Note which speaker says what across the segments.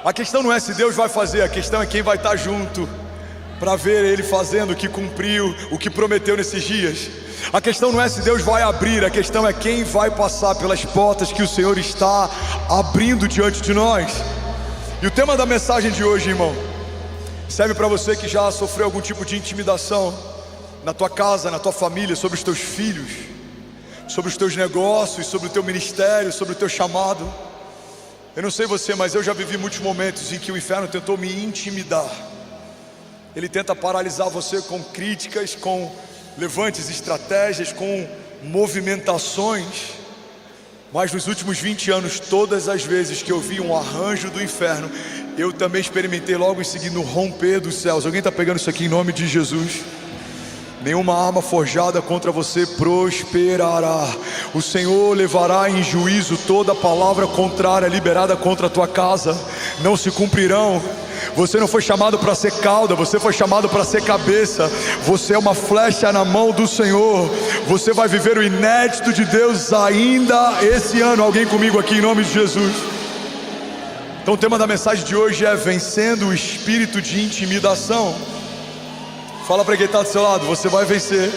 Speaker 1: A questão não é se Deus vai fazer, a questão é quem vai estar junto para ver Ele fazendo o que cumpriu, o que prometeu nesses dias. A questão não é se Deus vai abrir, a questão é quem vai passar pelas portas que o Senhor está abrindo diante de nós. E o tema da mensagem de hoje, irmão, serve para você que já sofreu algum tipo de intimidação na tua casa, na tua família, sobre os teus filhos, sobre os teus negócios, sobre o teu ministério, sobre o teu chamado. Eu não sei você, mas eu já vivi muitos momentos em que o inferno tentou me intimidar. Ele tenta paralisar você com críticas, com levantes, estratégias, com movimentações. Mas nos últimos 20 anos, todas as vezes que eu vi um arranjo do inferno, eu também experimentei logo em seguida o romper dos céus. Alguém está pegando isso aqui em nome de Jesus? Nenhuma arma forjada contra você prosperará. O Senhor levará em juízo toda palavra contrária liberada contra a tua casa. Não se cumprirão. Você não foi chamado para ser cauda, você foi chamado para ser cabeça. Você é uma flecha na mão do Senhor. Você vai viver o inédito de Deus ainda esse ano. Alguém comigo aqui em nome de Jesus? Então o tema da mensagem de hoje é vencendo o espírito de intimidação. Fala para quem está do seu lado, você vai vencer.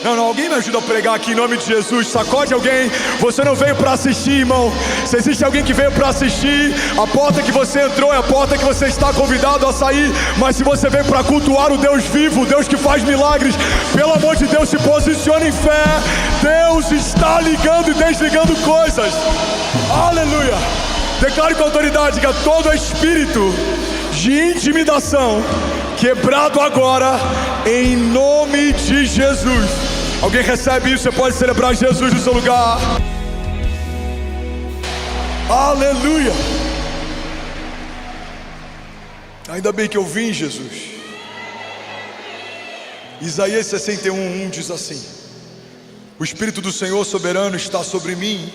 Speaker 1: Não, alguém me ajuda a pregar aqui em nome de Jesus. Sacode alguém. Você não veio para assistir, irmão. Se existe alguém que veio para assistir, a porta que você entrou é a porta que você está convidado a sair. Mas se você veio para cultuar o Deus vivo, o Deus que faz milagres, pelo amor de Deus, se posicione em fé. Deus está ligando e desligando coisas. Aleluia. Declare com autoridade que todo espírito de intimidação quebrado agora, em nome de Jesus. Alguém recebe isso? Você pode celebrar Jesus no seu lugar. Aleluia. Ainda bem que eu vim, Jesus. Isaías 61:1 diz assim: o Espírito do Senhor soberano está sobre mim,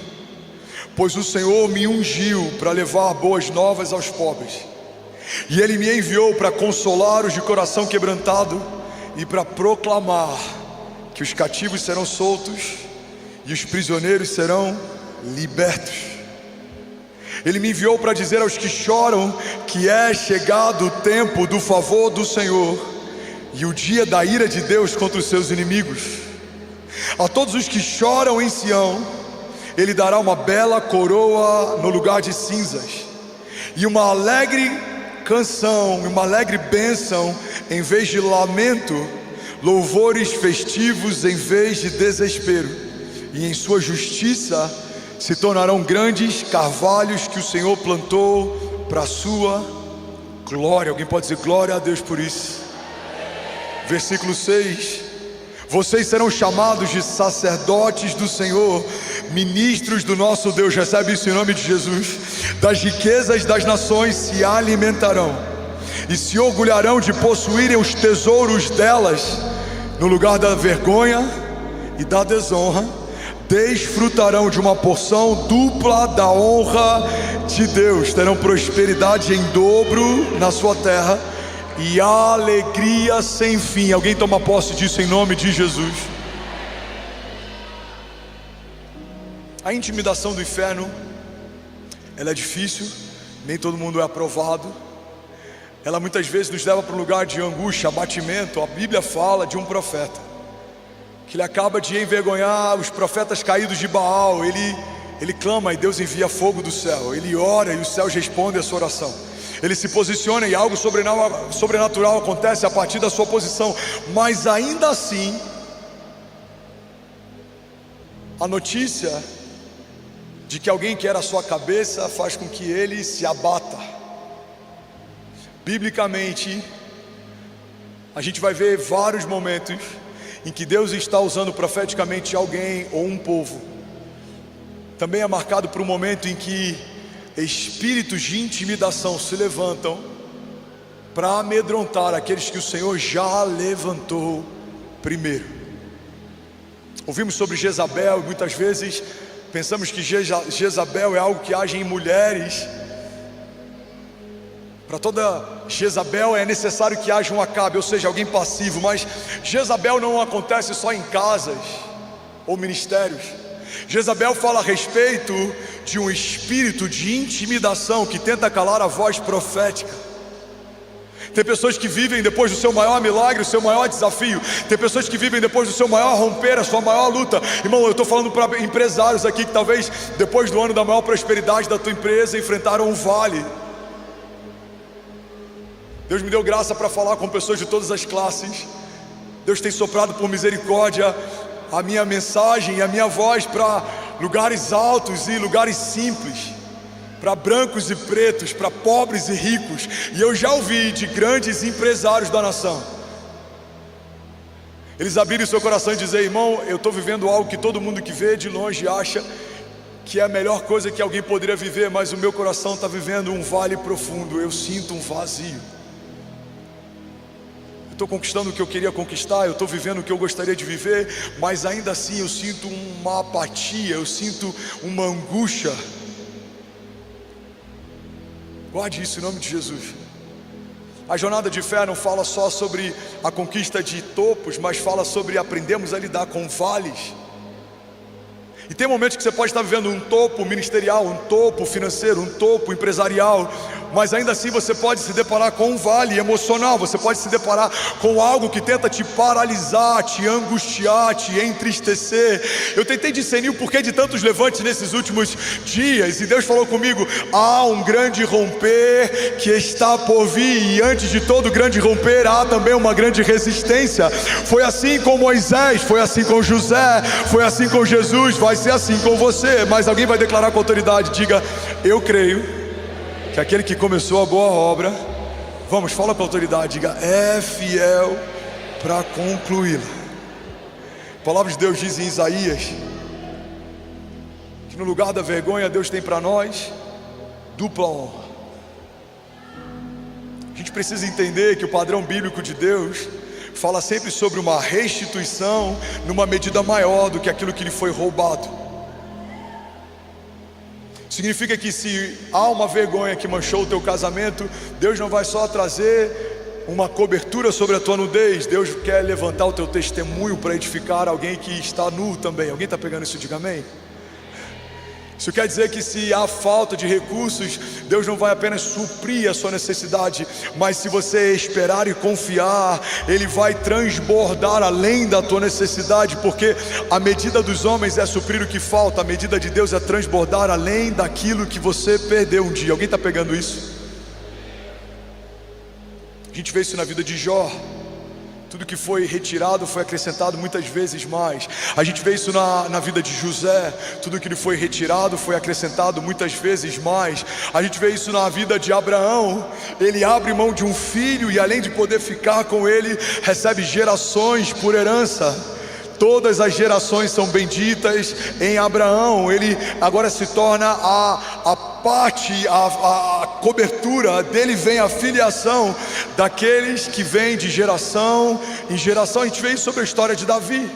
Speaker 1: pois o Senhor me ungiu para levar boas novas aos pobres. E Ele me enviou para consolar os de coração quebrantado e para proclamar que os cativos serão soltos e os prisioneiros serão libertos. Ele me enviou para dizer aos que choram que é chegado o tempo do favor do Senhor e o dia da ira de Deus contra os seus inimigos. A todos os que choram em Sião, Ele dará uma bela coroa no lugar de cinzas e uma alegre canção, uma alegre bênção em vez de lamento, louvores festivos em vez de desespero, e em sua justiça se tornarão grandes carvalhos que o Senhor plantou para a sua glória. Alguém pode dizer glória a Deus por isso? Versículo 6: vocês serão chamados de sacerdotes do Senhor, ministros do nosso Deus. Recebe isso em nome de Jesus. Das riquezas das nações se alimentarão e se orgulharão de possuírem os tesouros delas. No lugar da vergonha e da desonra, desfrutarão de uma porção dupla da honra de Deus. Terão prosperidade em dobro na sua terra e alegria sem fim. Alguém toma posse disso em nome de Jesus. A intimidação do inferno, ela é difícil, nem todo mundo é aprovado. Ela muitas vezes nos leva para um lugar de angústia, abatimento. A Bíblia fala de um profeta que ele acaba de envergonhar os profetas caídos de Baal. Ele clama e Deus envia fogo do céu. Ele ora e os céus respondem a sua oração. Ele se posiciona e algo sobrenatural acontece a partir da sua posição. Mas ainda assim, a notícia de que alguém quer a sua cabeça faz com que ele se abata. Biblicamente, a gente vai ver vários momentos em que Deus está usando profeticamente alguém ou um povo. Também é marcado por um momento em que espíritos de intimidação se levantam para amedrontar aqueles que o Senhor já levantou primeiro. Ouvimos sobre Jezabel e muitas vezes pensamos que Jezabel é algo que age em mulheres. Para toda Jezabel é necessário que haja um Acabe, ou seja, alguém passivo. Mas Jezabel não acontece só em casas ou ministérios. Jezabel fala a respeito de um espírito de intimidação que tenta calar a voz profética. Tem pessoas que vivem depois do seu maior milagre, o seu maior desafio. Tem pessoas que vivem depois do seu maior romper, a sua maior luta. Irmão, eu estou falando para empresários aqui que talvez depois do ano da maior prosperidade da tua empresa enfrentaram um vale. Deus me deu graça para falar com pessoas de todas as classes. Deus tem soprado por misericórdia a minha mensagem e a minha voz para lugares altos e lugares simples, para brancos e pretos, para pobres e ricos. E eu já ouvi de grandes empresários da nação, eles abrirem seu coração e dizer: irmão, eu estou vivendo algo que todo mundo que vê de longe acha que é a melhor coisa que alguém poderia viver, mas o meu coração está vivendo um vale profundo, eu sinto um vazio. Eu estou conquistando o que eu queria conquistar, eu estou vivendo o que eu gostaria de viver, mas ainda assim eu sinto uma apatia, eu sinto uma angústia. Guarde isso em nome de Jesus. A jornada de fé não fala só sobre a conquista de topos, mas fala sobre aprendermos a lidar com vales. E tem momentos que você pode estar vivendo um topo ministerial, um topo financeiro, um topo empresarial, mas ainda assim você pode se deparar com um vale emocional. Você pode se deparar com algo que tenta te paralisar, te angustiar, te entristecer. Eu tentei discernir o porquê de tantos levantes nesses últimos dias, e Deus falou comigo: há um grande romper que está por vir, e antes de todo grande romper há também uma grande resistência. Foi assim com Moisés, foi assim com José, foi assim com Jesus, vai ser assim com você. Mas alguém vai declarar com autoridade: diga: eu creio que aquele que começou a boa obra, vamos, fala com autoridade, diga: é fiel para concluí-la. A palavra de Deus diz em Isaías que no lugar da vergonha Deus tem para nós dupla honra. A gente precisa entender que o padrão bíblico de Deus fala sempre sobre uma restituição numa medida maior do que aquilo que lhe foi roubado. Significa que se há uma vergonha que manchou o teu casamento, Deus não vai só trazer uma cobertura sobre a tua nudez, Deus quer levantar o teu testemunho para edificar alguém que está nu também. Alguém está pegando isso? Diga amém. Isso quer dizer que se há falta de recursos, Deus não vai apenas suprir a sua necessidade, mas se você esperar e confiar, Ele vai transbordar além da tua necessidade, porque a medida dos homens é suprir o que falta, a medida de Deus é transbordar além daquilo que você perdeu um dia. Alguém está pegando isso? A gente vê isso na vida de Jó. Tudo que foi retirado foi acrescentado muitas vezes mais. A gente vê isso na vida de José. Tudo que lhe foi retirado foi acrescentado muitas vezes mais. A gente vê isso na vida de Abraão. Ele abre mão de um filho e, além de poder ficar com ele, recebe gerações por herança. Todas as gerações são benditas em Abraão. Ele agora se torna a parte, a cobertura dele, vem a filiação daqueles que vêm de geração em geração. A gente vê isso sobre a história de Davi.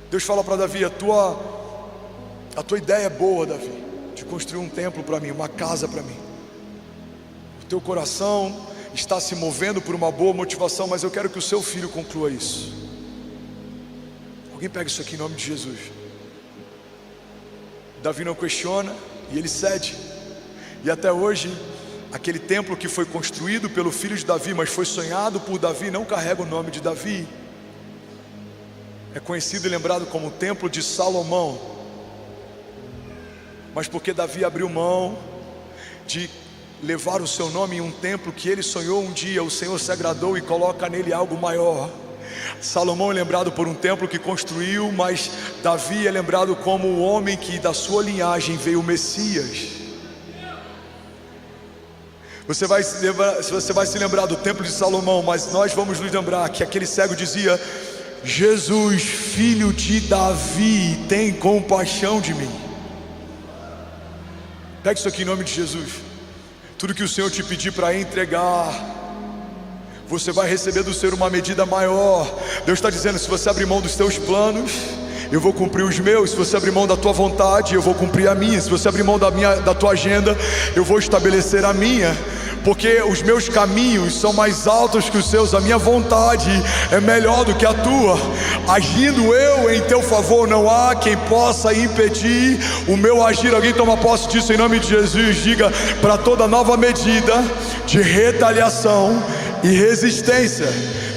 Speaker 1: Deus fala para Davi: a tua ideia é boa, Davi, de construir um templo para mim, uma casa para mim. O teu coração está se movendo por uma boa motivação, mas eu quero que o seu filho conclua isso. Alguém pega isso aqui em nome de Jesus. Davi não questiona e ele cede. E até hoje, aquele templo que foi construído pelo filho de Davi, mas foi sonhado por Davi, não carrega o nome de Davi. É conhecido e lembrado como o templo de Salomão. Mas porque Davi abriu mão de levar o seu nome em um templo que ele sonhou um dia, o Senhor se agradou e coloca nele algo maior. Salomão é lembrado por um templo que construiu, mas Davi é lembrado como o homem que da sua linhagem veio o Messias. Você vai se lembrar do templo de Salomão, mas nós vamos nos lembrar que aquele cego dizia: Jesus, filho de Davi, tem compaixão de mim. Pega isso aqui em nome de Jesus. Tudo que o Senhor te pedir para entregar, você vai receber do Senhor uma medida maior. Deus está dizendo: se você abrir mão dos teus planos, eu vou cumprir os meus. Se você abrir mão da tua vontade, eu vou cumprir a minha. Se você abrir mão da tua agenda, eu vou estabelecer a minha. porque os meus caminhos são mais altos que os seus, a minha vontade é melhor do que a tua. Agindo eu em teu favor, não há quem possa impedir o meu agir. Alguém toma posse disso em nome de Jesus. Diga: para toda nova medida de retaliação e resistência,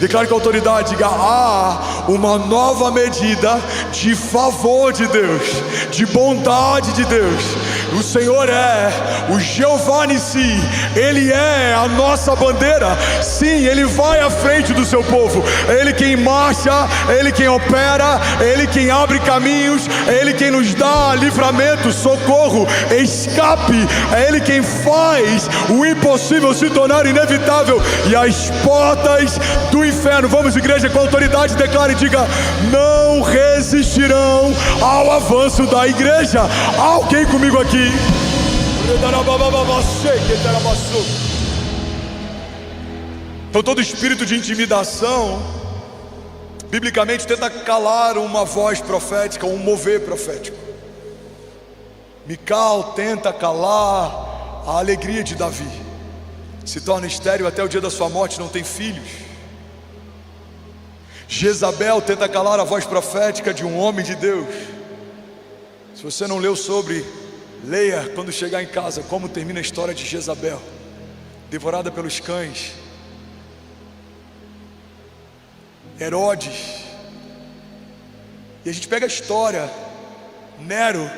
Speaker 1: declare com autoridade, diga: há uma nova medida de favor de Deus, de bondade de Deus. O Senhor é o Jeová Nissi, Ele é a nossa bandeira. Sim, Ele vai à frente do seu povo. É Ele quem marcha, é Ele quem opera, é Ele quem abre caminhos, é Ele quem nos dá livramento, socorro, escape. É Ele quem faz o impossível se tornar inevitável e as portas do inferno. Vamos, igreja, com autoridade, declare e diga: não resistirão ao avanço da igreja. Há alguém comigo aqui? Então todo espírito de intimidação, biblicamente, tenta calar uma voz profética, um mover profético. Mical tenta calar a alegria de Davi, se torna estéril até o dia da sua morte, não tem filhos. Jezabel tenta calar a voz profética de um homem de Deus. Se você não leu sobre, leia quando chegar em casa como termina a história de Jezabel, devorada pelos cães. Herodes. E a gente pega a história. Nero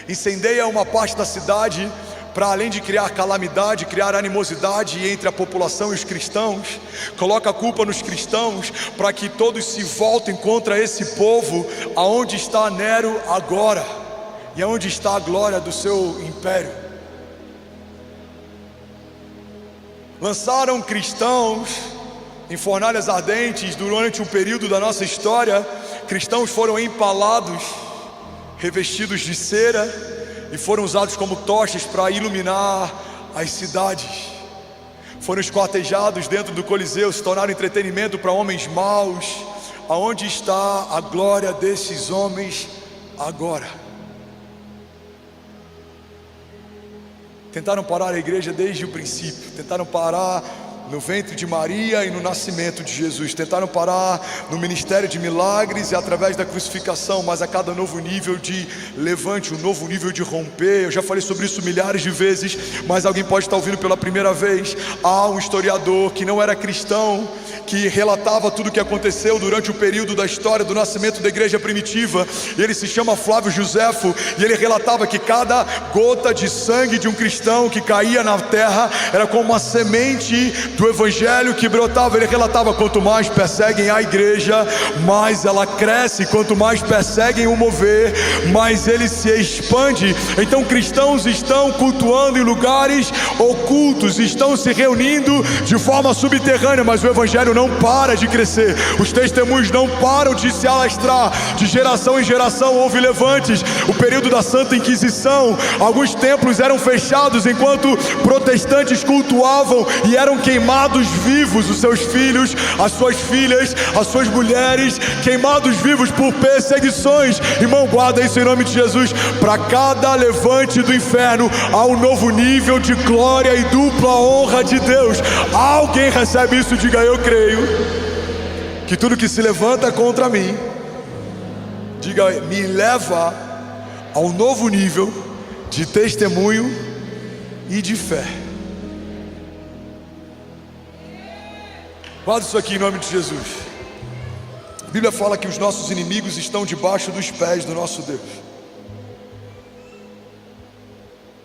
Speaker 1: incendeia uma parte da cidade para, além de criar calamidade, criar animosidade entre a população e os cristãos, coloca a culpa nos cristãos para que todos se voltem contra esse povo. Aonde está Nero agora? E aonde está a glória do seu império? Lançaram cristãos em fornalhas ardentes. Durante um período da nossa história, cristãos foram empalados, revestidos de cera, e foram usados como tochas para iluminar as cidades. Foram esquartejados dentro do Coliseu, se tornaram entretenimento para homens maus. Aonde está a glória desses homens agora? Tentaram parar a igreja desde o princípio, tentaram parar no ventre de Maria e no nascimento de Jesus, tentaram parar no ministério de milagres e através da crucificação, mas a cada novo nível de levante, um novo nível de romper. Eu já falei sobre isso milhares de vezes, mas alguém pode estar ouvindo pela primeira vez. Há um historiador que não era cristão, que relatava tudo o que aconteceu durante o período da história do nascimento da igreja primitiva. Ele se chama Flávio Josefo, e ele relatava que cada gota de sangue de um cristão que caía na terra era como uma semente do evangelho que brotava. Ele relatava: quanto mais perseguem a igreja, mais ela cresce. Quanto mais perseguem o mover, mais ele se expande. Então cristãos estão cultuando em lugares ocultos, estão se reunindo de forma subterrânea, mas o evangelho não para de crescer. Os testemunhos não param de se alastrar. De geração em geração houve levantes. O período da Santa Inquisição, alguns templos eram fechados enquanto protestantes cultuavam e eram queimados vivos. Os seus filhos, as suas filhas, as suas mulheres, queimados vivos por perseguições. Irmão, guarda isso em nome de Jesus. Para cada levante do inferno há um novo nível de glória e dupla honra de Deus. Alguém recebe isso? Diga: eu creio que tudo que se levanta contra mim, diga, me leva a um novo nível de testemunho e de fé. Guarda isso aqui em nome de Jesus. A Bíblia fala que os nossos inimigos estão debaixo dos pés do nosso Deus.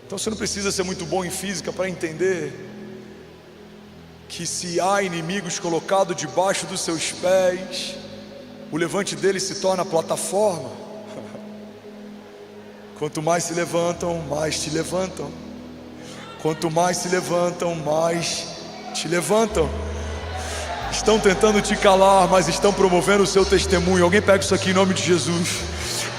Speaker 1: Então você não precisa ser muito bom em física para entender que se há inimigos colocados debaixo dos seus pés, o levante deles se torna plataforma. Quanto mais se levantam, mais te levantam. Quanto mais se levantam, mais te levantam. Estão tentando te calar, mas estão promovendo o seu testemunho. Alguém pega isso aqui em nome de Jesus.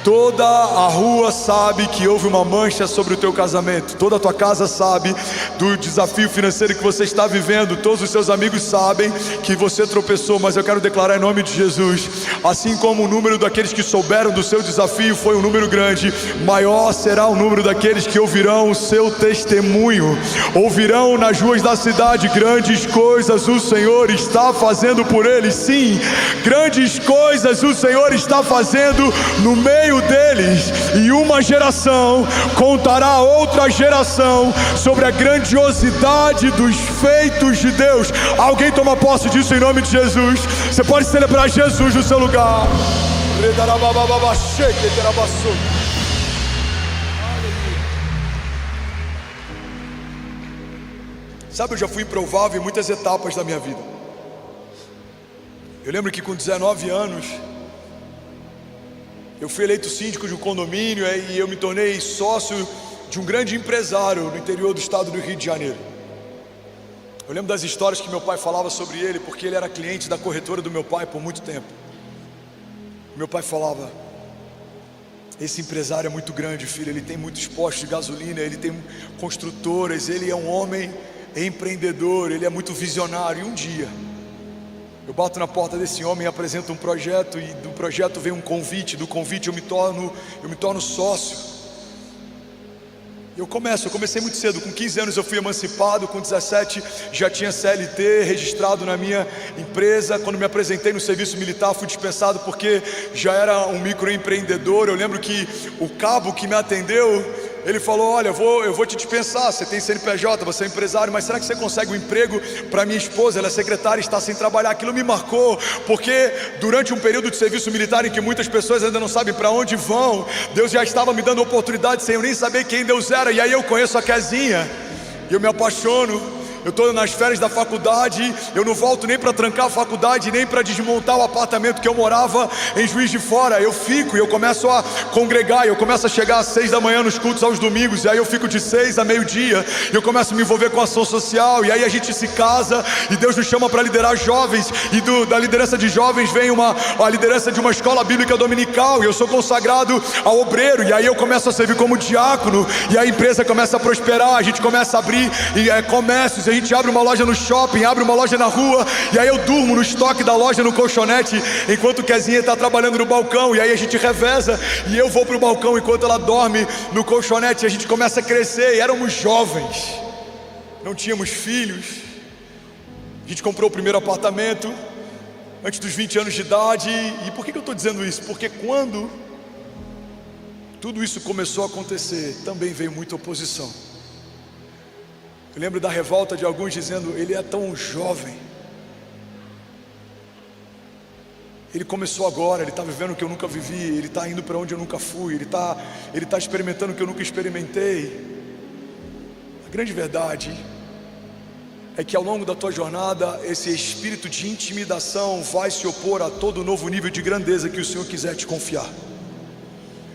Speaker 1: Toda a rua sabe que houve uma mancha sobre o teu casamento. Toda a tua casa sabe do desafio financeiro que você está vivendo. Todos os seus amigos sabem que você tropeçou. Mas eu quero declarar em nome de Jesus, assim como o número daqueles que souberam do seu desafio foi um número grande, maior será o número daqueles que ouvirão o seu testemunho. Ouvirão nas ruas da cidade: grandes coisas o Senhor está fazendo por eles. Sim, grandes coisas o Senhor está fazendo no meio deles, e uma geração contará a outra geração sobre a grandiosidade dos feitos de Deus. Alguém toma posse disso em nome de Jesus. Você pode celebrar Jesus no seu lugar. Sabe, eu já fui improvável em muitas etapas da minha vida. Eu lembro que com 19 anos eu fui eleito síndico de um condomínio e eu me tornei sócio de um grande empresário no interior do estado do Rio de Janeiro. Eu lembro das histórias que meu pai falava sobre ele, porque ele era cliente da corretora do meu pai por muito tempo. Meu pai falava: esse empresário é muito grande, filho, ele tem muitos postos de gasolina, ele tem construtoras, ele é um homem empreendedor, ele é muito visionário. E um dia eu bato na porta desse homem e apresento um projeto, e do projeto vem um convite, do convite eu me torno sócio. Eu comecei muito cedo, com 15 anos eu fui emancipado, com 17 já tinha CLT registrado na minha empresa. Quando me apresentei no serviço militar fui dispensado porque já era um microempreendedor. Eu lembro que o cabo que me atendeu, ele falou: olha, eu vou te dispensar, você tem CNPJ, você é empresário, mas será que você consegue um emprego para minha esposa? Ela é secretária e está sem trabalhar. Aquilo me marcou, porque durante um período de serviço militar em que muitas pessoas ainda não sabem para onde vão, Deus já estava me dando oportunidade sem eu nem saber quem Deus era. E aí eu conheço a Kezinha e eu me apaixono. Eu estou nas férias da faculdade, eu não volto nem para trancar a faculdade, nem para desmontar o apartamento que eu morava em Juiz de Fora. Eu fico e eu começo a congregar, eu começo a chegar às 6 da manhã nos cultos aos domingos, e aí eu fico de 6 a meio-dia, e eu começo a me envolver com a ação social, e aí a gente se casa, e Deus nos chama para liderar jovens, e da liderança de jovens vem a liderança de uma escola bíblica dominical, e eu sou consagrado ao obreiro, e aí eu começo a servir como diácono, e a empresa começa a prosperar, a gente começa a abrir comércios, a gente abre uma loja no shopping, abre uma loja na rua, e aí eu durmo no estoque da loja no colchonete, enquanto Kezinha está trabalhando no balcão, e aí a gente reveza, e eu vou para o balcão enquanto ela dorme no colchonete, e a gente começa a crescer, e éramos jovens, não tínhamos filhos, a gente comprou o primeiro apartamento, antes dos 20 anos de idade, e por que eu estou dizendo isso? Porque quando tudo isso começou a acontecer, também veio muita oposição. Eu lembro da revolta de alguns dizendo: ele é tão jovem, ele começou agora, ele está vivendo o que eu nunca vivi, ele está indo para onde eu nunca fui, ele está experimentando o que eu nunca experimentei. A grande verdade é que ao longo da tua jornada, esse espírito de intimidação vai se opor a todo novo nível de grandeza que o Senhor quiser te confiar.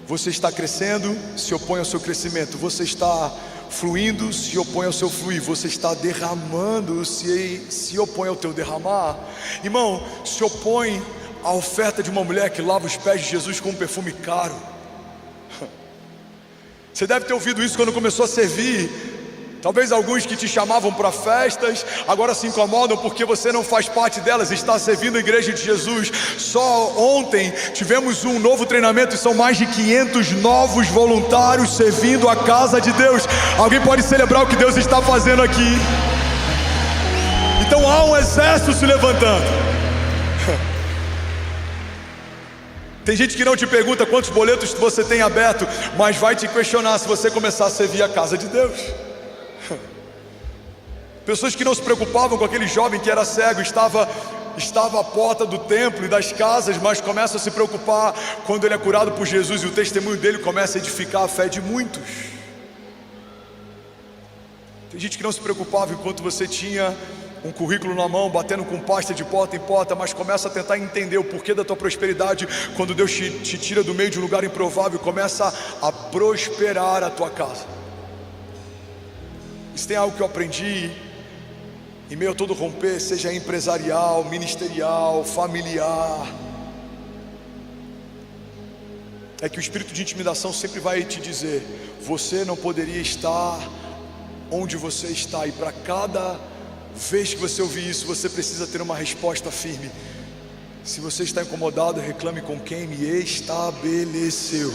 Speaker 1: Você está crescendo, se opõe ao seu crescimento. Você está fluindo, se opõe ao seu fluir. Você está derramando, se opõe ao teu derramar. Irmão, se opõe à oferta de uma mulher que lava os pés de Jesus com um perfume caro. Você deve ter ouvido isso quando começou a servir. Talvez alguns que te chamavam para festas agora se incomodam porque você não faz parte delas, está servindo a igreja de Jesus. Só ontem tivemos um novo treinamento e são mais de 500 novos voluntários servindo a casa de Deus. Alguém pode celebrar o que Deus está fazendo aqui? Então há um exército se levantando. Tem gente que não te pergunta quantos boletos você tem aberto, mas vai te questionar se você começar a servir a casa de Deus. Pessoas que não se preocupavam com aquele jovem que era cego, estava à porta do templo e das casas, mas começam a se preocupar quando ele é curado por Jesus, e o testemunho dele começa a edificar a fé de muitos. Tem gente que não se preocupava enquanto você tinha um currículo na mão, batendo com pasta de porta em porta, mas começa a tentar entender o porquê da tua prosperidade. Quando Deus te tira do meio de um lugar improvável, começa a prosperar a tua casa. Isso tem algo que eu aprendi em meio a todo romper, seja empresarial, ministerial, familiar. é que o espírito de intimidação sempre vai te dizer: você não poderia estar onde você está. E para cada vez que você ouvir isso, você precisa ter uma resposta firme. Se você está incomodado, reclame com quem me estabeleceu.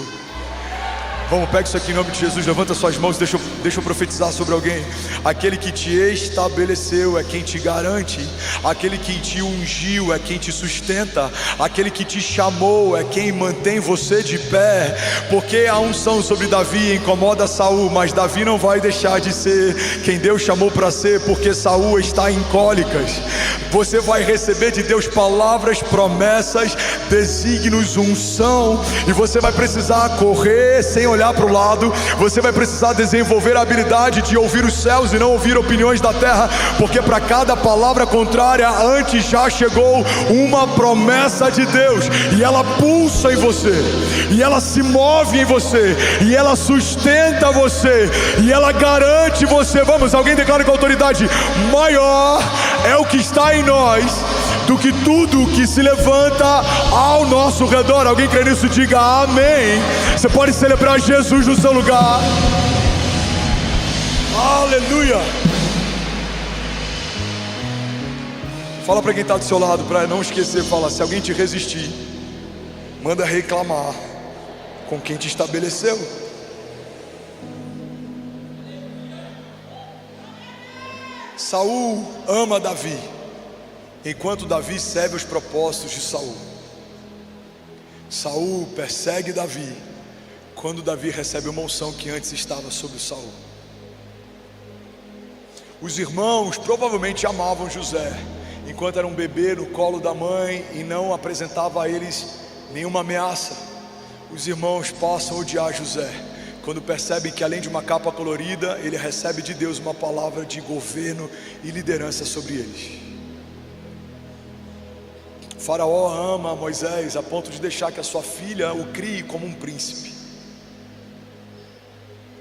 Speaker 1: Vamos, pega isso aqui em nome de Jesus, levanta suas mãos e deixa eu profetizar sobre alguém. Aquele que te estabeleceu é quem te garante. Aquele que te ungiu é quem te sustenta. Aquele que te chamou é quem mantém você de pé. Porque a unção sobre Davi incomoda Saul, mas Davi não vai deixar de ser quem Deus chamou para ser, porque Saul está em cólicas. Você vai receber de Deus palavras, promessas, desígnios, unção, e você vai precisar correr sem olhar para o lado. Você vai precisar desenvolver a habilidade de ouvir os céus e não ouvir opiniões da terra, porque para cada palavra contrária antes já chegou uma promessa de Deus, e ela pulsa em você, e ela se move em você, e ela sustenta você, e ela garante você. Vamos, alguém declara com autoridade: maior é o que está em nós do que tudo que se levanta ao nosso redor. Alguém crê nisso? Diga amém. Você pode celebrar Jesus no seu lugar. Aleluia. Fala para quem está do seu lado, para não esquecer. Fala: se alguém te resistir, manda reclamar com quem te estabeleceu. Saul ama Davi, enquanto Davi serve os propósitos de Saul. Saul persegue Davi quando Davi recebe uma unção que antes estava sobre Saul. Os irmãos provavelmente amavam José, enquanto era um bebê no colo da mãe e não apresentava a eles nenhuma ameaça. Os irmãos passam a odiar José quando percebem que, além de uma capa colorida, ele recebe de Deus uma palavra de governo e liderança sobre eles. Faraó ama Moisés a ponto de deixar que a sua filha o crie como um príncipe.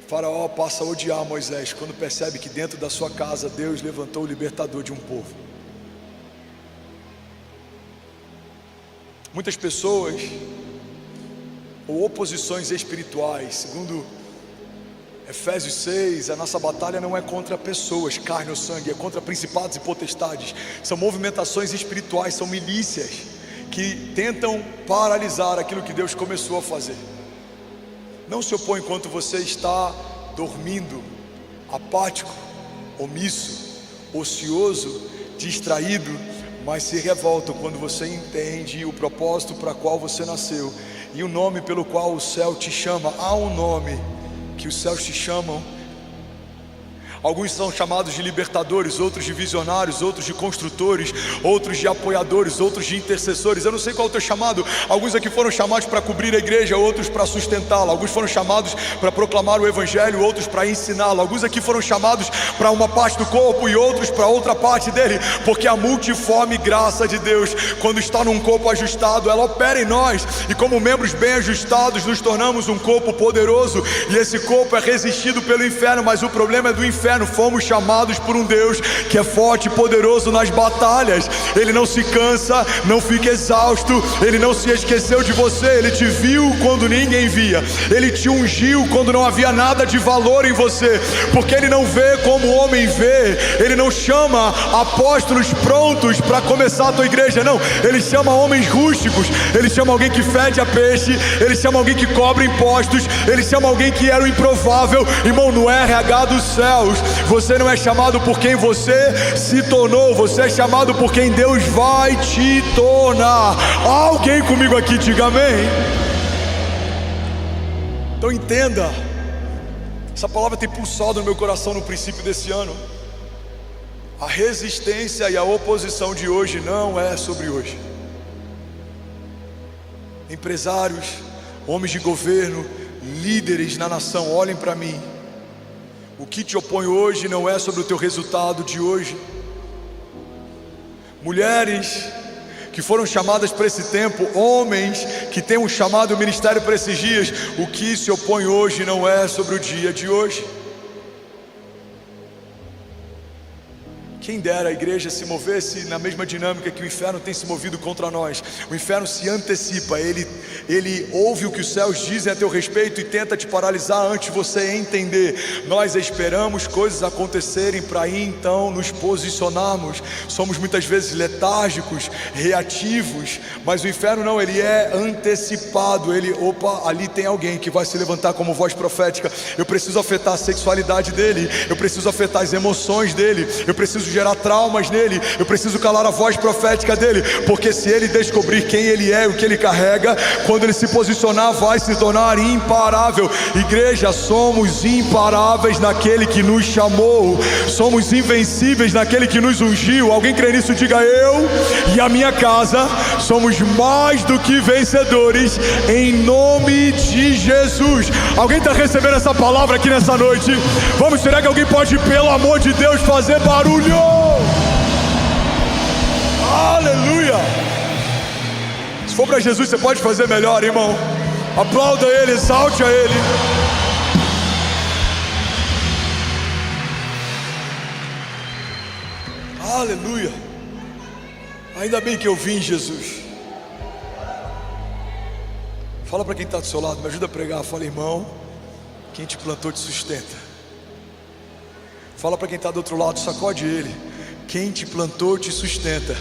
Speaker 1: Faraó passa a odiar Moisés quando percebe que dentro da sua casa Deus levantou o libertador de um povo. Muitas pessoas, ou oposições espirituais, segundo Efésios 6, a nossa batalha não é contra pessoas, carne ou sangue, é contra principados e potestades. São movimentações espirituais, são milícias que tentam paralisar aquilo que Deus começou a fazer. Não se opõe enquanto você está dormindo, apático, omisso, ocioso, distraído, mas se revolta quando você entende o propósito para qual você nasceu e o nome pelo qual o céu te chama. Há um nome que os céus te chamam. Alguns são chamados de libertadores, outros de visionários, outros de construtores, outros de apoiadores, outros de intercessores. Eu não sei qual é o teu chamado. Alguns aqui foram chamados para cobrir a igreja, outros para sustentá-la. Alguns foram chamados para proclamar o evangelho, outros para ensiná-lo. Alguns aqui foram chamados para uma parte do corpo e outros para outra parte dele, porque a multiforme graça de Deus, quando está num corpo ajustado, ela opera em nós, e como membros bem ajustados nos tornamos um corpo poderoso, e esse corpo é resistido pelo inferno, mas o problema é do inferno. Fomos chamados por um Deus que é forte e poderoso nas batalhas. Ele não se cansa, não fica exausto, Ele não se esqueceu de você. Ele te viu quando ninguém via, Ele te ungiu quando não havia nada de valor em você, porque Ele não vê como o homem vê. Ele não chama apóstolos prontos para começar a tua igreja, não. Ele chama homens rústicos, Ele chama alguém que fede a peixe, Ele chama alguém que cobra impostos, Ele chama alguém que era o improvável. Irmão, no RH dos céus, você não é chamado por quem você se tornou, você é chamado por quem Deus vai te tornar. Alguém comigo aqui, diga amém. Então entenda, essa palavra tem pulsado no meu coração no princípio desse ano. A resistência e a oposição de hoje não é sobre hoje. Empresários, homens de governo, líderes na nação, olhem para mim. O que te opõe hoje não é sobre o teu resultado de hoje. Mulheres que foram chamadas para esse tempo, homens que têm um chamado ministério para esses dias, o que se opõe hoje não é sobre o dia de hoje. Quem dera a igreja se movesse na mesma dinâmica que o inferno tem se movido contra nós. O inferno se antecipa, ele ouve o que os céus dizem a teu respeito e tenta te paralisar antes de você entender. Nós esperamos coisas acontecerem para aí então nos posicionarmos. Somos muitas vezes letárgicos, reativos, mas o inferno não, ele é antecipado. Ali tem alguém que vai se levantar como voz profética. Eu preciso afetar a sexualidade dele, eu preciso afetar as emoções dele, eu preciso gerar traumas nele, eu preciso calar a voz profética dele, porque se ele descobrir quem ele é e o que ele carrega, quando ele se posicionar vai se tornar imparável. Igreja, somos imparáveis naquele que nos chamou, somos invencíveis naquele que nos ungiu. Alguém crê nisso? Diga: eu e a minha casa somos mais do que vencedores em nome de Jesus. Alguém está recebendo essa palavra aqui nessa noite? Vamos, será que alguém pode, pelo amor de Deus, fazer barulho? Aleluia! Se for para Jesus, você pode fazer melhor, irmão. Aplauda ele, exalte a ele. Aleluia! Ainda bem que eu vim, Jesus. Fala para quem está do seu lado, me ajuda a pregar. Fala: irmão, quem te plantou te sustenta. Fala para quem está do outro lado, sacode ele. Quem te plantou te sustenta.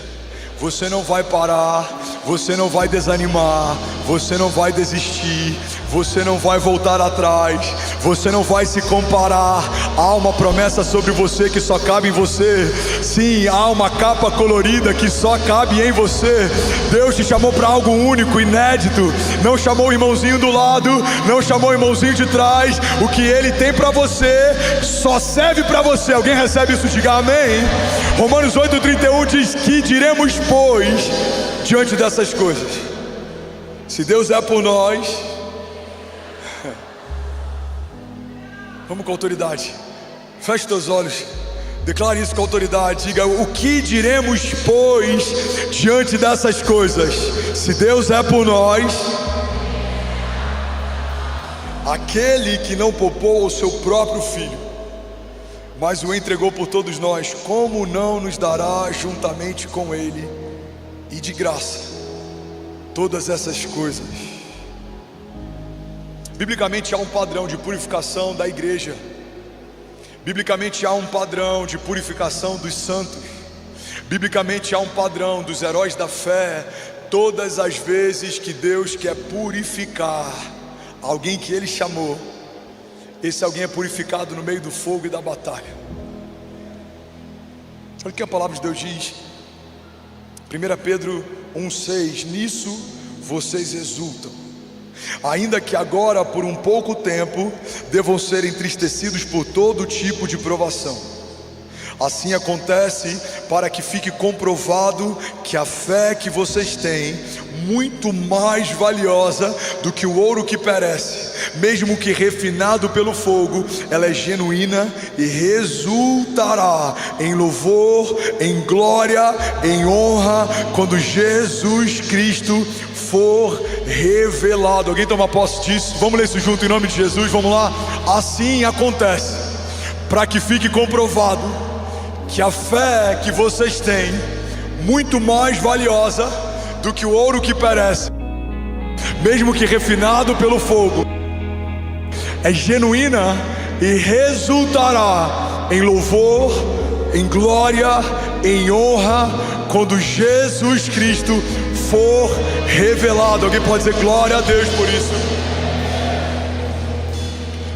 Speaker 1: Você não vai parar, você não vai desanimar, você não vai desistir, você não vai voltar atrás, você não vai se comparar. Há uma promessa sobre você que só cabe em você. Sim, há uma capa colorida que só cabe em você. Deus te chamou para algo único, inédito. Não chamou o irmãozinho do lado, não chamou o irmãozinho de trás. O que Ele tem para você só serve para você. Alguém recebe isso? Diga amém. Romanos 8:31 diz: que diremos, pois, diante dessas coisas? Se Deus é por nós, vamos com autoridade. Feche teus olhos, declare isso com autoridade. Diga: o que diremos, pois, diante dessas coisas? Se Deus é por nós, aquele que não poupou o seu próprio filho, mas o entregou por todos nós, como não nos dará juntamente com ele e de graça todas essas coisas? Biblicamente há um padrão de purificação da igreja. Biblicamente há um padrão de purificação dos santos. Biblicamente há um padrão dos heróis da fé. Todas as vezes que Deus quer purificar alguém que Ele chamou, esse alguém é purificado no meio do fogo e da batalha. Olha o que a palavra de Deus diz. 1 Pedro 1,6: nisso vocês exultam, ainda que agora por um pouco tempo devam ser entristecidos por todo tipo de provação. Assim acontece para que fique comprovado que a fé que vocês têm, muito mais valiosa do que o ouro que perece, mesmo que refinado pelo fogo, ela é genuína e resultará em louvor, em glória, em honra, quando Jesus Cristo for revelado. Alguém toma posse disso? Vamos ler isso junto em nome de Jesus, vamos lá. Assim acontece para que fique comprovado que a fé que vocês têm, muito mais valiosa do que o ouro que perece, mesmo que refinado pelo fogo, é genuína e resultará em louvor, em glória, em honra, quando Jesus Cristo for revelado. Alguém pode dizer glória a Deus por isso?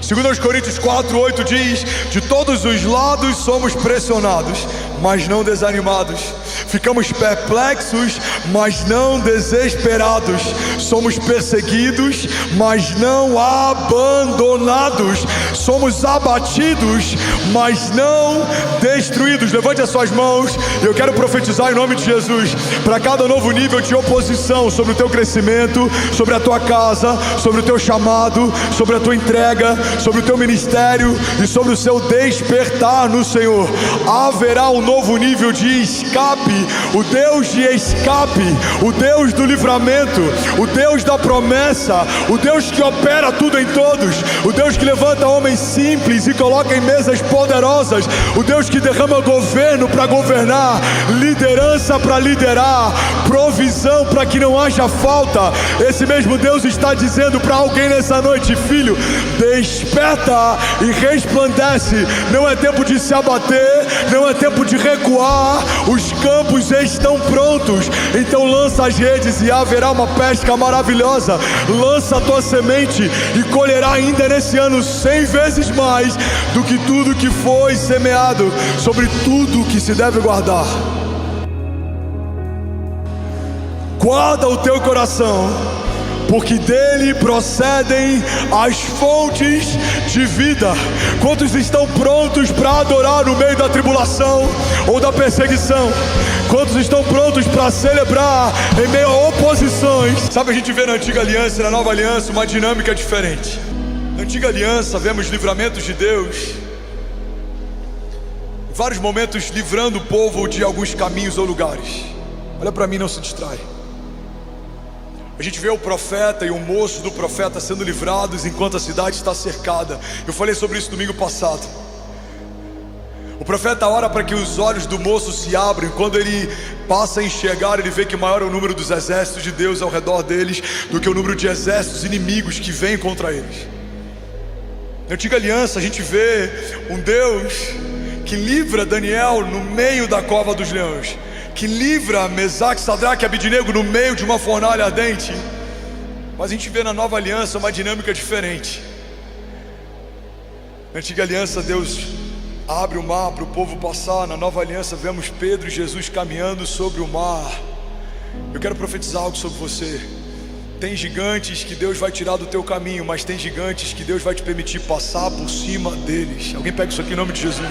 Speaker 1: 2 Coríntios 4:8 diz: de todos os lados somos pressionados, mas não desanimados. Ficamos perplexos, mas não desesperados. Somos perseguidos, mas não abandonados. Somos abatidos, mas não destruídos. Levante as suas mãos. Eu quero profetizar em nome de Jesus para cada novo nível de oposição sobre o teu crescimento, sobre a tua casa, sobre o teu chamado, sobre a tua entrega, sobre o teu ministério e sobre o seu despertar no Senhor. Haverá um novo nível de escape o Deus de escape, o Deus do livramento, o Deus da promessa, o Deus que opera tudo em todos, o Deus que levanta homens simples e coloca em mesas poderosas, o Deus que derrama governo para governar, liderança para liderar, provisão para que não haja falta. Esse mesmo Deus está dizendo para alguém nessa noite: filho, desperta e resplandece. Não é tempo de se abater, não é tempo de recuar, os campos estão prontos. Então lança as redes e haverá uma pesca maravilhosa. Lança a tua semente e colherá ainda nesse ano 100 vezes mais do que tudo que foi semeado, sobre tudo que se deve guardar. Guarda o teu coração, porque dele procedem as fontes de vida. Quantos estão prontos para adorar no meio da tribulação ou da perseguição? Quantos estão prontos para celebrar em meio a oposições? Sabe, a gente vê na antiga aliança e na nova aliança uma dinâmica diferente. Na antiga aliança vemos livramentos de Deus, em vários momentos livrando o povo de alguns caminhos ou lugares. Olha para mim, não se distrai. A gente vê o profeta e o moço do profeta sendo livrados enquanto a cidade está cercada. Eu falei sobre isso domingo passado. O profeta ora para que os olhos do moço se abram. Quando ele passa a enxergar, ele vê que maior é o número dos exércitos de Deus ao redor deles do que o número de exércitos inimigos que vêm contra eles. Na antiga aliança a gente vê um Deus que livra Daniel no meio da cova dos leões, que livra Mesaque, Sadraque e Abidnego no meio de uma fornalha ardente. Mas a gente vê na nova aliança uma dinâmica diferente. Na antiga aliança Deus abre o mar para o povo passar. Na nova aliança vemos Pedro e Jesus caminhando sobre o mar. Eu quero profetizar algo sobre você. Tem gigantes que Deus vai tirar do teu caminho, mas tem gigantes que Deus vai te permitir passar por cima deles. Alguém pega isso aqui em nome de Jesus.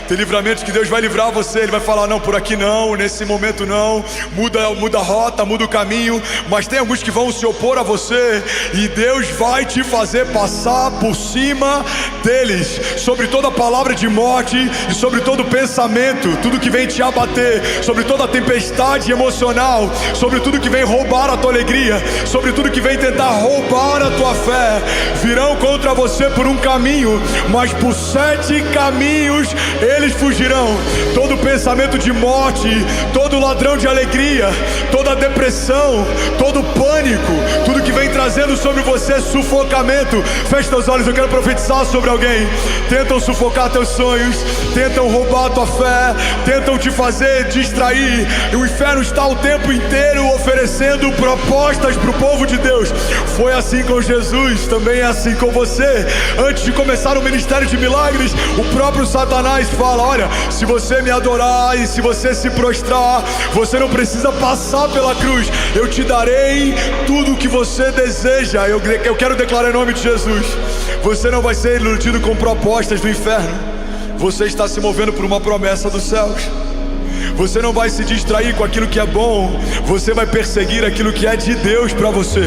Speaker 1: Tem livramentos que Deus vai livrar você. Ele vai falar: não, por aqui não, nesse momento não. Muda a rota, muda o caminho. Mas tem alguns que vão se opor a você, e Deus vai te fazer passar por cima deles. Sobre toda palavra de morte e sobre todo pensamento, tudo que vem te abater, sobre toda tempestade emocional, sobre tudo que vem roubar a tua alegria, sobre tudo que vem tentar roubar a tua fé. Virão contra você por um caminho, mas por 7 caminhos eles fugirão. Todo pensamento de morte, todo ladrão de alegria, toda depressão, todo pânico, tudo que vem trazendo sobre você sufocamento. Feche teus olhos, eu quero profetizar sobre alguém. Tentam sufocar teus sonhos, tentam roubar a tua fé, tentam te fazer distrair. E o inferno está o tempo inteiro oferecendo propostas para o povo de Deus. Foi assim com Jesus, também é assim com você. Antes de começar o ministério de milagres, o próprio Satanás fala: olha, se você me adorar e se você se prostrar, você não precisa passar pela cruz. Eu te darei tudo o que você deseja. Eu quero declarar em nome de Jesus: você não vai ser iludido com propostas do inferno. Você está se movendo por uma promessa dos céus. Você não vai se distrair com aquilo que é bom. Você vai perseguir aquilo que é de Deus para você.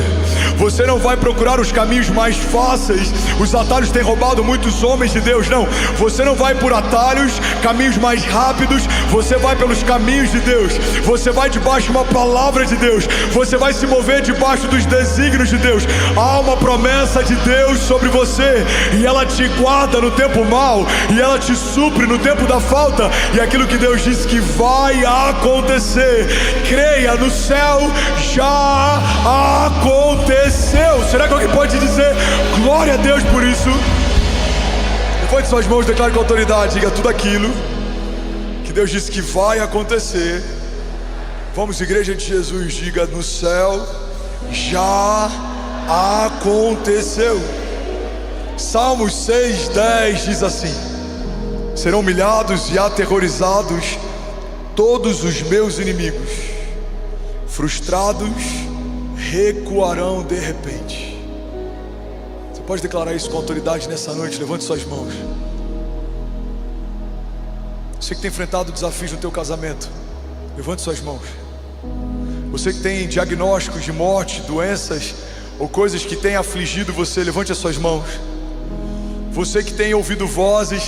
Speaker 1: Você não vai procurar os caminhos mais fáceis. Os atalhos têm roubado muitos homens de Deus. Não, você não vai por atalhos, caminhos mais rápidos. Você vai pelos caminhos de Deus. Você vai debaixo de uma palavra de Deus. Você vai se mover debaixo dos desígnios de Deus. Há uma promessa de Deus sobre você, e ela te guarda no tempo mau, e ela te supre no tempo da falta. E aquilo que Deus disse que vai acontecer, creia, no céu já aconteceu. Será que alguém pode dizer glória a Deus por isso? Levante suas mãos, declare com autoridade, diga tudo aquilo que Deus disse que vai acontecer. Vamos, igreja de Jesus, diga: no céu já aconteceu. Salmos 6:10 diz assim: serão humilhados e aterrorizados todos os meus inimigos, frustrados recuarão de repente. Você pode declarar isso com autoridade nessa noite? Levante suas mãos. Você que tem enfrentado desafios no teu casamento, levante suas mãos. Você que tem diagnósticos de morte, doenças ou coisas que têm afligido você, levante as suas mãos. Você que tem ouvido vozes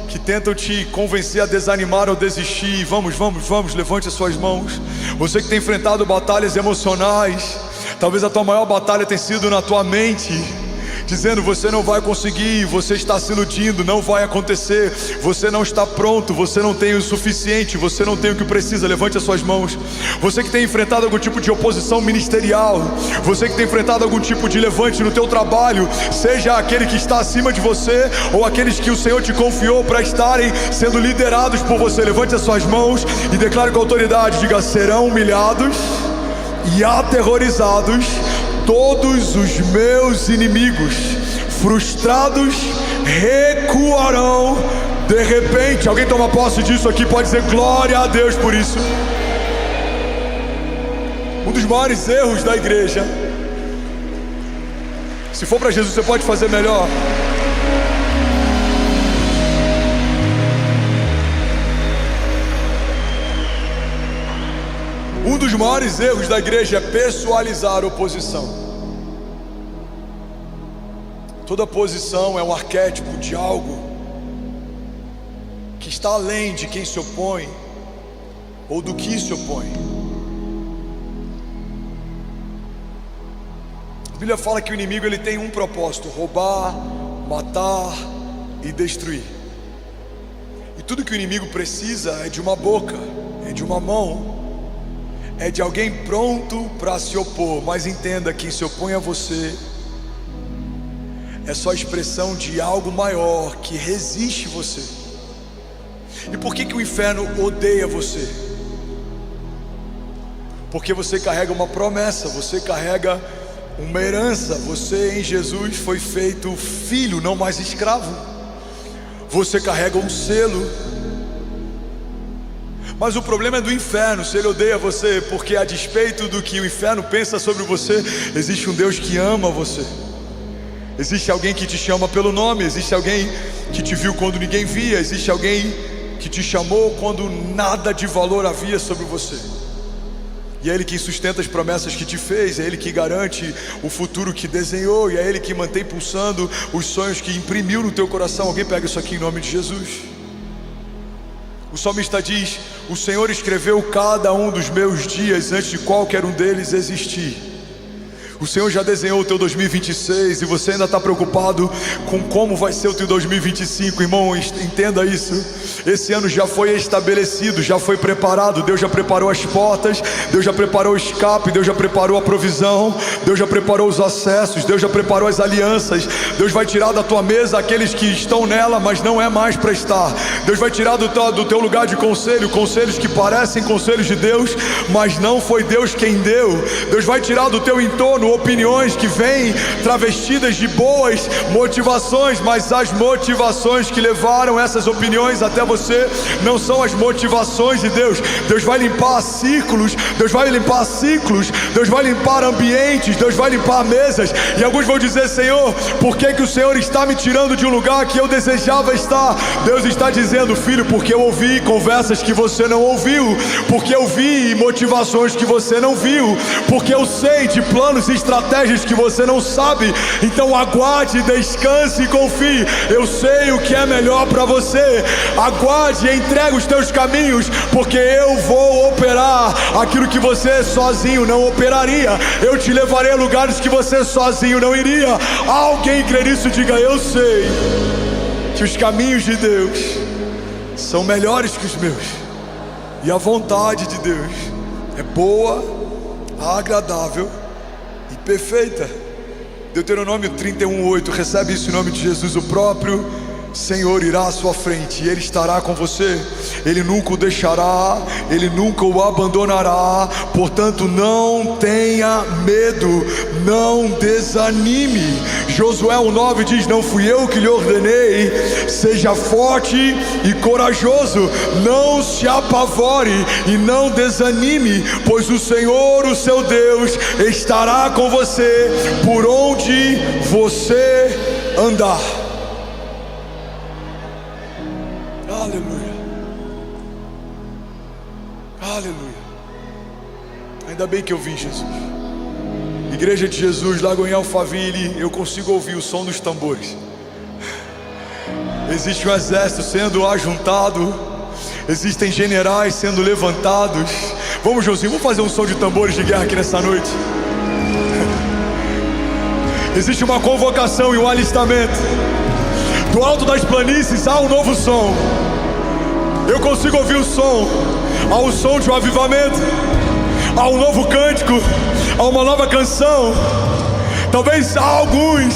Speaker 1: que que tentam te convencer a desanimar ou desistir. Vamos, levante as suas mãos. Você que tem enfrentado batalhas emocionais, talvez a tua maior batalha tenha sido na tua mente, dizendo: você não vai conseguir, você está se iludindo, não vai acontecer, você não está pronto, você não tem o suficiente, você não tem o que precisa. Levante as suas mãos. Você que tem enfrentado algum tipo de oposição ministerial, você que tem enfrentado algum tipo de levante no teu trabalho, seja aquele que está acima de você ou aqueles que o Senhor te confiou para estarem sendo liderados por você, levante as suas mãos e declare com autoridade, diga: serão humilhados e aterrorizados todos os meus inimigos, frustrados recuarão de repente. Alguém toma posse disso aqui, pode dizer glória a Deus por isso. Um dos maiores erros da igreja, se for para Jesus você pode fazer melhor. Um dos maiores erros da igreja é pessoalizar a oposição. Toda oposição é um arquétipo de algo que está além de quem se opõe ou do que se opõe. A Bíblia fala que o inimigo ele tem um propósito: roubar, matar e destruir. E tudo que o inimigo precisa é de uma boca, é de uma mão, é de alguém pronto para se opor. Mas entenda, quem se opõe a você é só expressão de algo maior que resiste você. E por que o inferno odeia você? Porque você carrega uma promessa, você carrega uma herança. Você em Jesus foi feito filho, não mais escravo. Você carrega um selo. Mas o problema é do inferno, se ele odeia você, porque a despeito do que o inferno pensa sobre você, existe um Deus que ama você. Existe alguém que te chama pelo nome, existe alguém que te viu quando ninguém via, existe alguém que te chamou quando nada de valor havia sobre você. E é Ele que sustenta as promessas que te fez, é Ele que garante o futuro que desenhou, e é Ele que mantém pulsando os sonhos que imprimiu no teu coração. Alguém pega isso aqui em nome de Jesus. O salmista diz: o Senhor escreveu cada um dos meus dias antes de qualquer um deles existir. O Senhor já desenhou o teu 2026 e você ainda está preocupado com como vai ser o teu 2025. Irmão, entenda isso. Esse ano já foi estabelecido, já foi preparado. Deus já preparou as portas, Deus já preparou o escape, Deus já preparou a provisão, Deus já preparou os acessos, Deus já preparou as alianças. Deus vai tirar da tua mesa aqueles que estão nela, mas não é mais para estar. Deus vai tirar do teu lugar de conselho, conselhos que parecem conselhos de Deus, mas não foi Deus quem deu. Deus vai tirar do teu entorno opiniões que vêm travestidas de boas motivações, mas as motivações que levaram essas opiniões até você não são as motivações de Deus. Deus vai limpar círculos, Deus vai limpar ciclos, Deus vai limpar ambientes, Deus vai limpar mesas. E alguns vão dizer: Senhor, por que o Senhor está me tirando de um lugar que eu desejava estar? Deus está dizendo: filho, porque eu ouvi conversas que você não ouviu, porque eu vi motivações que você não viu, porque eu sei de planos e estratégias que você não sabe. Então aguarde, descanse e confie. Eu sei o que é melhor para você. Aguarde e entregue os teus caminhos, porque eu vou operar aquilo que você sozinho não operaria. Eu te levarei a lugares que você sozinho não iria. Alguém crê nisso? Diga: eu sei que os caminhos de Deus são melhores que os meus, e a vontade de Deus é boa, agradável e perfeita. Deuteronômio 31:8, recebe isso em nome de Jesus. O próprio Senhor irá à sua frente e Ele estará com você. Ele nunca o deixará, Ele nunca o abandonará. Portanto, não tenha medo, não desanime. Josué 1:9 diz: não fui eu que lhe ordenei, seja forte e corajoso, não se apavore e não desanime, pois o Senhor, o seu Deus, estará com você por onde você andar. Aleluia, aleluia. Ainda bem que eu vim, Jesus. Igreja de Jesus, Lagoinha Alphaville, eu consigo ouvir o som dos tambores. Existe um exército sendo ajuntado, existem generais sendo levantados. Vamos, Joãozinho, vamos fazer um som de tambores de guerra aqui nessa noite. Existe uma convocação e um alistamento. Do alto das planícies há um novo som. Eu consigo ouvir o som. Há o som de um avivamento, há um novo cântico, há uma nova canção. Talvez alguns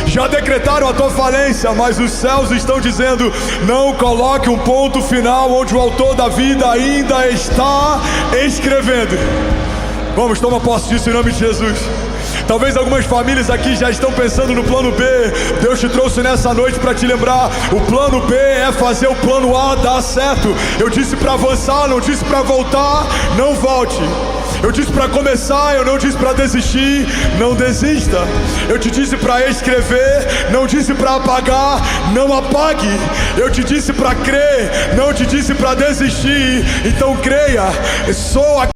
Speaker 1: já decretaram a tua falência, mas os céus estão dizendo: não coloque um ponto final onde o autor da vida ainda está escrevendo. Vamos, toma posse disso em nome de Jesus. Talvez algumas famílias aqui já estão pensando no plano B. Deus te trouxe nessa noite para te lembrar: o plano B é fazer o plano A dar certo. Eu disse para avançar, não disse para voltar. Não volte. Eu disse para começar, eu não disse para desistir. Não desista. Eu te disse para escrever, não disse para apagar. Não apague. Eu te disse para crer, não te disse para desistir. Então creia. Sou aqui.